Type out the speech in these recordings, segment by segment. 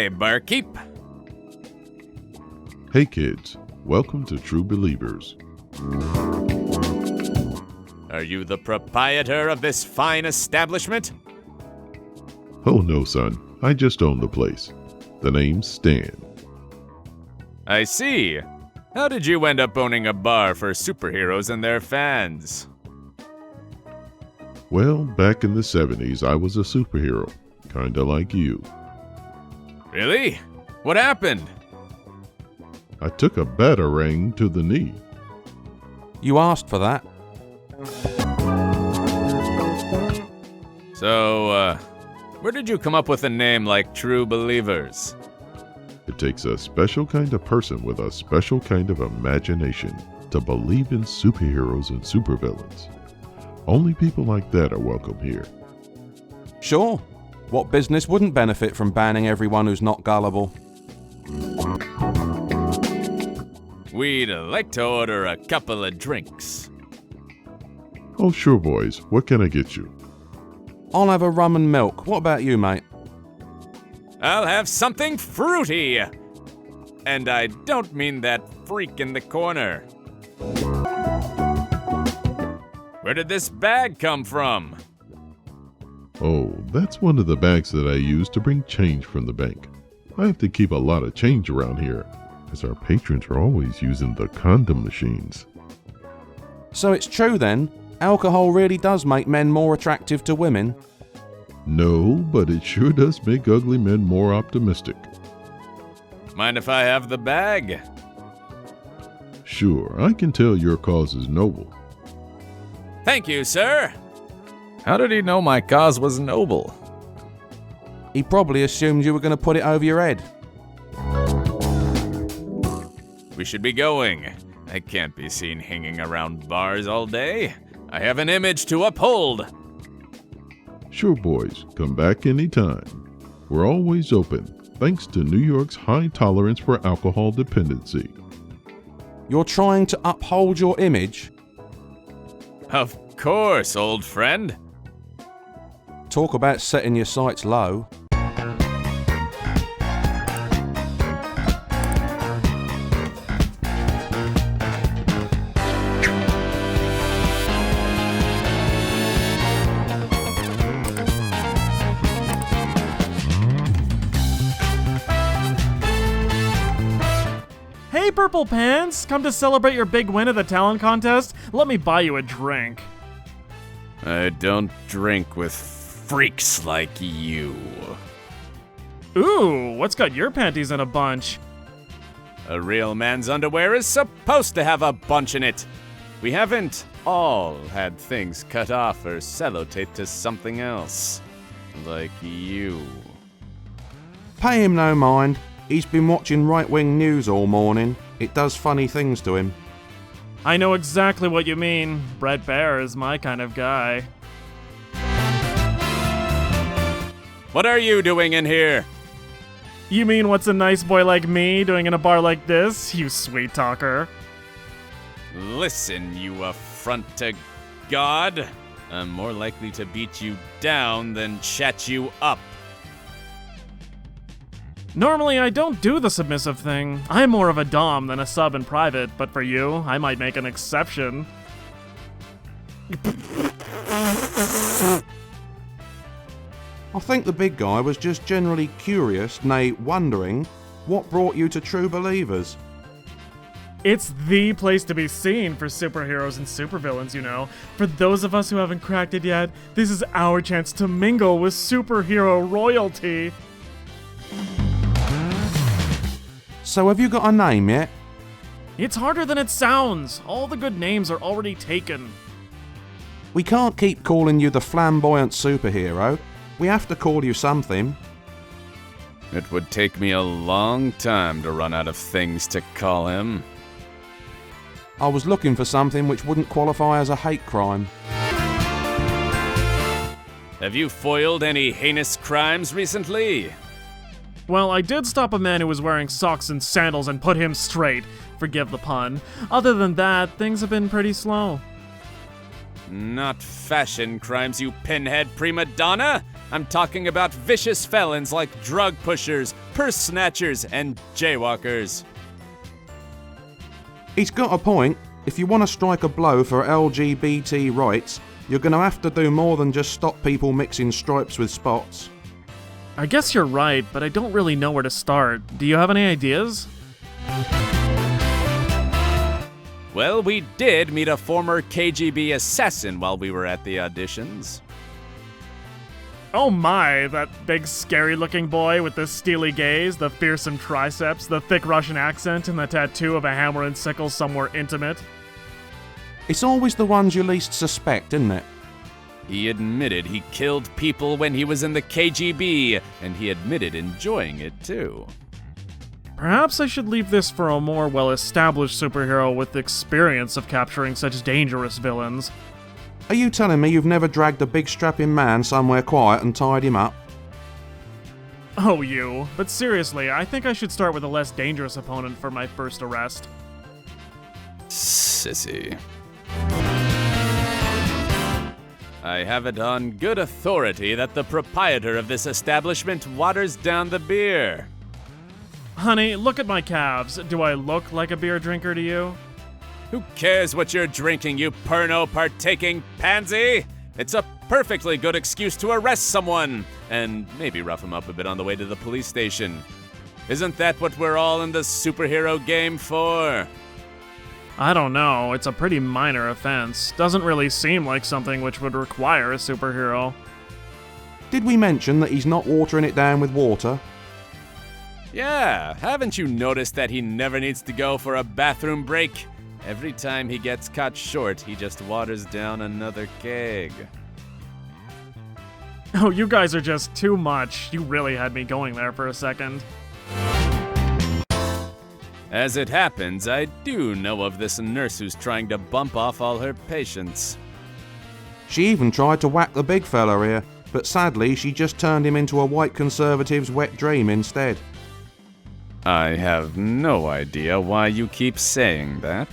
Hi, barkeep. Hey kids, welcome to True Believers. Are you the proprietor of this fine establishment? Oh no, son, I just own the place. The name's Stan. I see. How did you end up owning a bar for superheroes and their fans? Well, back in the 70s, I was a superhero, kinda like you. Really? What happened? I took a batarang to the knee. You asked for that. So, where did you come up with a name like True Believers? It takes a special kind of person with a special kind of imagination to believe in superheroes and supervillains. Only people like that are welcome here. Sure. What business wouldn't benefit from banning everyone who's not gullible? We'd like to order a couple of drinks. Oh sure, boys, what can I get you? I'll have a rum and milk. What about you, mate? I'll have something fruity. And I don't mean that freak in the corner. Where did this bag come from? Oh, that's one of the bags that I use to bring change from the bank. I have to keep a lot of change around here, as our patrons are always using the condom machines. So it's true then? Alcohol really does make men more attractive to women? No, but it sure does make ugly men more optimistic. Mind if I have the bag? Sure, I can tell your cause is noble. Thank you, sir. How did he know my cause was noble? He probably assumed you were going to put it over your head. We should be going. I can't be seen hanging around bars all day. I have an image to uphold. Sure, boys, come back anytime. We're always open, thanks to New York's high tolerance for alcohol dependency. You're trying to uphold your image? Of course, old friend. Talk about setting your sights low. Hey, Purple Pants! Come to celebrate your big win at the talent contest? Let me buy you a drink. I don't drink with freaks like you. Ooh, what's got your panties in a bunch? A real man's underwear is supposed to have a bunch in it. We haven't all had things cut off or sellotaped to something else. Like you. Pay him no mind. He's been watching right-wing news all morning. It does funny things to him. I know exactly what you mean. Brett Baer is my kind of guy. What are you doing in here? You mean what's a nice boy like me doing in a bar like this, you sweet talker? Listen, you affront to God. I'm more likely to beat you down than chat you up. Normally, I don't do the submissive thing. I'm more of a dom than a sub in private, but for you, I might make an exception. I think the big guy was just generally curious, nay, wondering, what brought you to True Believers? It's the place to be seen for superheroes and supervillains, you know. For those of us who haven't cracked it yet, this is our chance to mingle with superhero royalty. So have you got a name yet? It's harder than it sounds. All the good names are already taken. We can't keep calling you the flamboyant superhero. We have to call you something. It would take me a long time to run out of things to call him. I was looking for something which wouldn't qualify as a hate crime. Have you foiled any heinous crimes recently? Well, I did stop a man who was wearing socks and sandals and put him straight. Forgive the pun. Other than that, things have been pretty slow. Not fashion crimes, you pinhead prima donna! I'm talking about vicious felons like drug pushers, purse snatchers, and jaywalkers. He's got a point. If you want to strike a blow for LGBT rights, you're going to have to do more than just stop people mixing stripes with spots. I guess you're right, but I don't really know where to start. Do you have any ideas? Well, we did meet a former KGB assassin while we were at the auditions. Oh my, that big scary-looking boy with the steely gaze, the fearsome triceps, the thick Russian accent, and the tattoo of a hammer and sickle somewhere intimate. It's always the ones you least suspect, isn't it? He admitted he killed people when he was in the KGB, and he admitted enjoying it too. Perhaps I should leave this for a more well-established superhero with experience of capturing such dangerous villains. Are you telling me you've never dragged a big strapping man somewhere quiet and tied him up? Oh, you. But seriously, I think I should start with a less dangerous opponent for my first arrest. Sissy. I have it on good authority that the proprietor of this establishment waters down the beer. Honey, look at my calves. Do I look like a beer drinker to you? Who cares what you're drinking, you porno-partaking pansy? It's a perfectly good excuse to arrest someone, and maybe rough him up a bit on the way to the police station. Isn't that what we're all in the superhero game for? I don't know. It's a pretty minor offense. Doesn't really seem like something which would require a superhero. Did we mention that he's not watering it down with water? Yeah, haven't you noticed that he never needs to go for a bathroom break? Every time he gets caught short, he just waters down another keg. Oh, you guys are just too much. You really had me going there for a second. As it happens, I do know of this nurse who's trying to bump off all her patients. She even tried to whack the big fella here, but sadly she just turned him into a white conservative's wet dream instead. I have no idea why you keep saying that.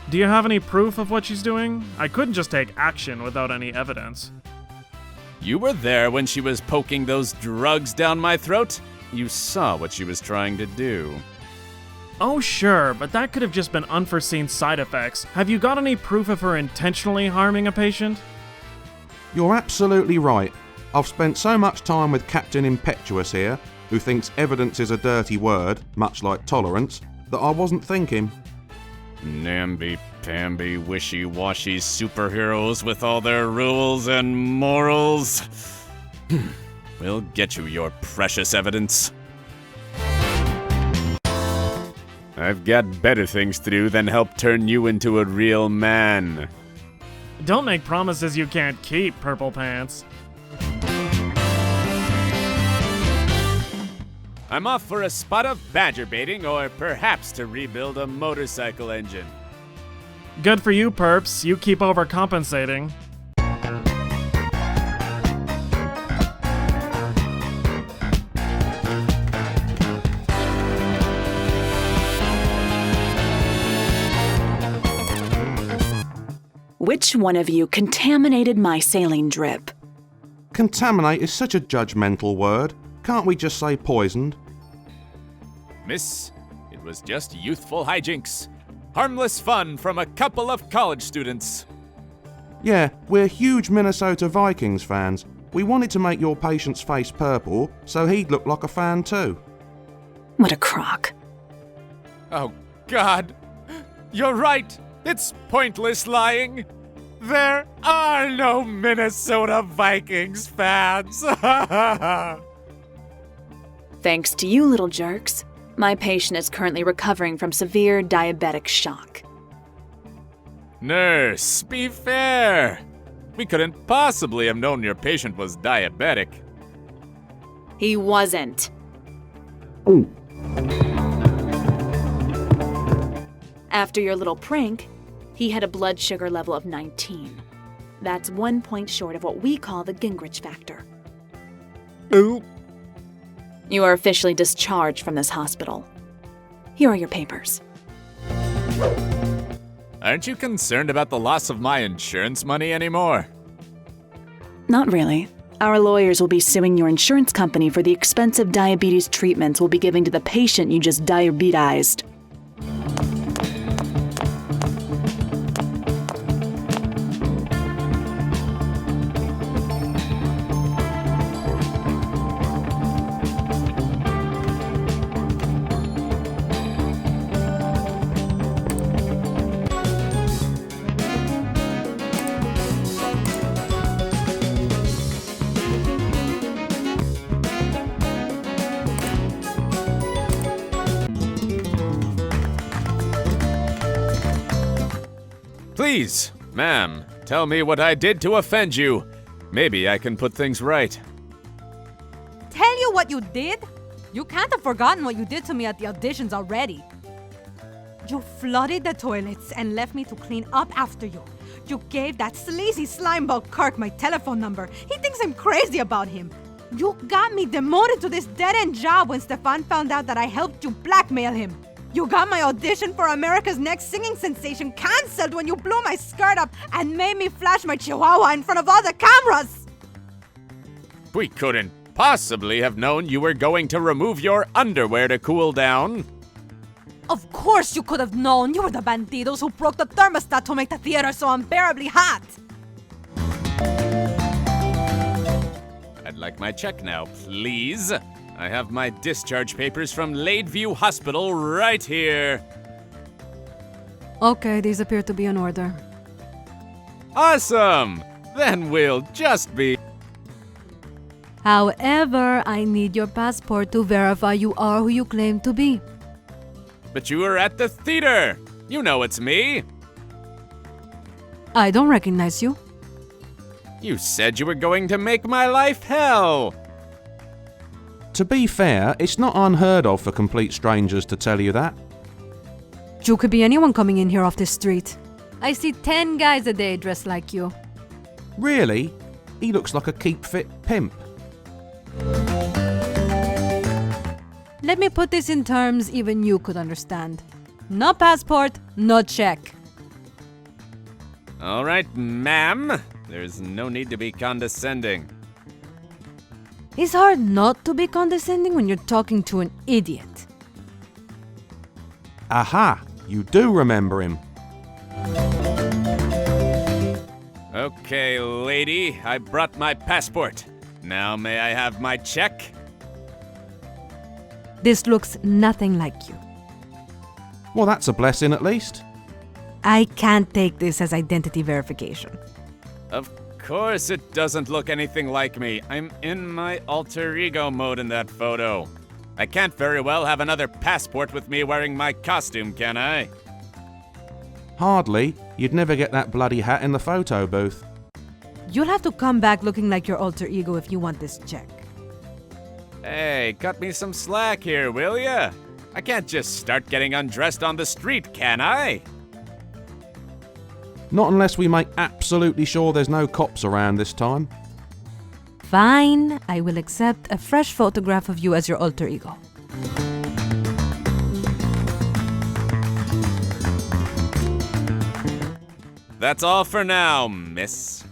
Do you have any proof of what she's doing? I couldn't just take action without any evidence. You were there when she was poking those drugs down my throat. You saw what she was trying to do. Oh sure, but that could have just been unforeseen side effects. Have you got any proof of her intentionally harming a patient? You're absolutely right. I've spent so much time with Captain Impetuous here, who thinks evidence is a dirty word, much like tolerance, that I wasn't thinking. Namby-pamby, wishy-washy superheroes with all their rules and morals. We'll get you your precious evidence. I've got better things to do than help turn you into a real man. Don't make promises you can't keep, Purple Pants. I'm off for a spot of badger baiting, or perhaps to rebuild a motorcycle engine. Good for you, Perps. You keep overcompensating. Which one of you contaminated my saline drip? Contaminate is such a judgmental word. Can't we just say poisoned? Miss, it was just youthful hijinks. Harmless fun from a couple of college students. Yeah, we're huge Minnesota Vikings fans. We wanted to make your patient's face purple, so he'd look like a fan too. What a crock. Oh, God. You're right. It's pointless lying. There are no Minnesota Vikings fans. Thanks to you little jerks, my patient is currently recovering from severe diabetic shock. Nurse, be fair. We couldn't possibly have known your patient was diabetic. He wasn't. After your little prank, he had a blood sugar level of 19. That's 1 point short of what we call the Gingrich factor. Ooh. You are officially discharged from this hospital. Here are your papers. Aren't you concerned about the loss of my insurance money anymore? Not really. Our lawyers will be suing your insurance company for the expensive diabetes treatments we'll be giving to the patient you just diabetized. Please, ma'am, tell me what I did to offend you. Maybe I can put things right. Tell you what you did? You can't have forgotten what you did to me at the auditions already. You flooded the toilets and left me to clean up after you. You gave that sleazy slimeball Kirk my telephone number. He thinks I'm crazy about him. You got me demoted to this dead-end job when Stefan found out that I helped you blackmail him. You got my audition for America's Next Singing Sensation cancelled when you blew my skirt up and made me flash my chihuahua in front of all the cameras! We couldn't possibly have known you were going to remove your underwear to cool down. Of course you could have known. You were the bandidos who broke the thermostat to make the theater so unbearably hot. I'd like my check now, please. I have my discharge papers from Lakeview Hospital right here. Okay, these appear to be in order. Awesome! Then we'll just be... However, I need your passport to verify you are who you claim to be. But you were at the theater! You know it's me! I don't recognize you. You said you were going to make my life hell! To be fair, it's not unheard of for complete strangers to tell you that. You could be anyone coming in here off this street. I see 10 guys a day dressed like you. Really? He looks like a keep-fit pimp. Let me put this in terms even you could understand. No passport, no check. All right, ma'am. There's no need to be condescending. It's hard not to be condescending when you're talking to an idiot. Aha! You do remember him. Okay, lady, I brought my passport. Now may I have my check? This looks nothing like you. Well, that's a blessing at least. I can't take this as identity verification. Of course it doesn't look anything like me. I'm in my alter ego mode in that photo. I can't very well have another passport with me wearing my costume, can I? Hardly. You'd never get that bloody hat in the photo booth. You'll have to come back looking like your alter ego if you want this check. Hey, cut me some slack here, will ya? I can't just start getting undressed on the street, can I? Not unless we make absolutely sure there's no cops around this time. Fine, I will accept a fresh photograph of you as your alter ego. That's all for now, miss.